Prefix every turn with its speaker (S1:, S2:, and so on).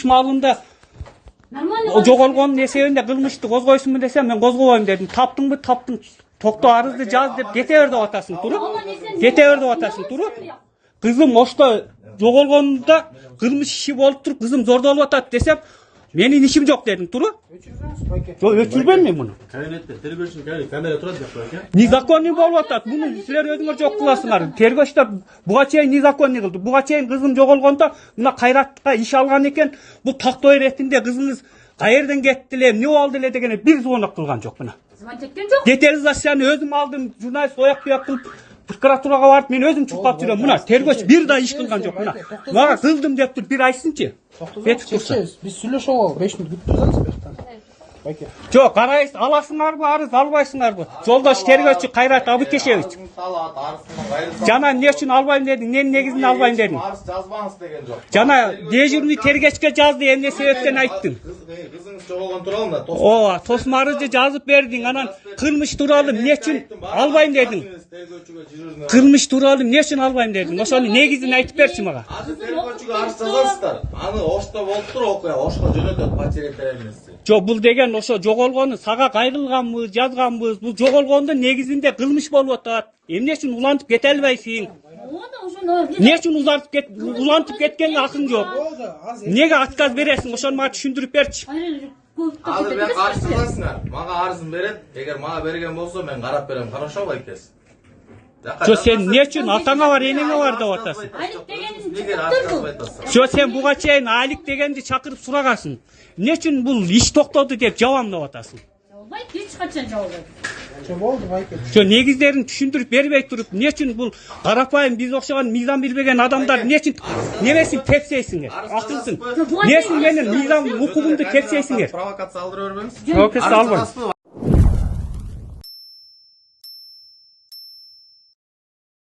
S1: Malında o жоғалғанның есебінде қылмышты қозғойсың desem мен қозғоймын дедім. Таптың ба? Таптың. Тоқта арызды жаз деп кете бер деп атасың тұрып. Кете бер деп атасың тұрып. Қызым ошта жоғалғанында қылмыш işi болып тұрып қызым зордалып атат десем менің işim жоқ дедім тұрып. Жоқ, өчүрбейм мен мұны.
S2: Кабинетте тергөөчүн камера турат деп коюн.
S1: Незаконный болуп атат. Буну силер өзүңөр жок кыласыңар. Тергөөчтөр буга чейин незаконный кылды. Буга чейин кызым жоголгондо мына Кайратка иш алган экен. Бул тактой иретинде кызыңыз каерден кетти эле, эмне болду эле деген бир звонок кылган жок мына.
S3: Звонок кеткен жок.
S1: Детализацияны өзүм алдым, журналист ояк буяк кылып прокуратурага барып мен өзүм чукап жүрөм. Мына тергөөч бир да иш кылган жок мына. Мага кылдым деп тур, бир айтсынчы.
S4: Biz сүйлөшүп алып 5 мүнөт күтүп турсаңыз бияктан. Байке.
S1: Жок, карайсыз, аласыңарбы, арыз албайсыңарбы? Жолдош тергөөчү Кайрат Абыкешевич. Жана эмне үчүн албайм дедиң? Эмненин негизинде албайм дедиң?
S2: Арыз жазбаңыз деген жок.
S1: Жана дежурный тергечке жазды, эмне себептен айттың?
S2: Кызыңыз жоголгон тууралуу да
S1: Ооба, тосма арызды жазып бердиң, анан кылмыш тууралуу эмне үчүн албайм дедиң? Кылмыш тууралуу эмне үчүн албайм дедиң? Ошонун негизин айтып берчи мага.
S2: Тергөөчүгө арыз жазасыздар. Аны ошто болуптур окуя, ошко жөнөтөт потеря эмеси.
S1: Жок, бул деген ошо жоголгону сага кайрылганбыз, жазганбыз. Бул жоголгондо негизинде кылмыш болуп атат. Эмне үчүн улантып кете албайсың? Эмне үчүн улантып кеткенге акың жок? Неге отказ бересиң? Ошону мага түшүндүрүп берчи.
S2: Азыр бияка арыз жазасыңар. Мага арызын берет. Эгер мага берген болсо мен карап берем. Хорошо байкес.
S1: Жо сен эмне үчүн атаңа бар, энеңе бар деп атасың?
S3: Айлык дегенин
S1: Жо сен буга чейин айлык дегенди чакырып сурагансың. Эмне үчүн бул иш токтоду деп жабам деп атасың?
S3: Жабылбайт, эч качан жабылбайт.
S4: Болду байке.
S1: Жо негиздерин түшүндүрүп бербей туруп, эмне үчүн бул карапайым биз окшогон мыйзам билбеген адамдар эмне үчүн немесин тепсейсиңер? Акылсың. Эмнесин менин мыйзам укугумду тепсейсиңер?
S2: Провокация алдыра бербеңиз.
S1: Провокация албайм.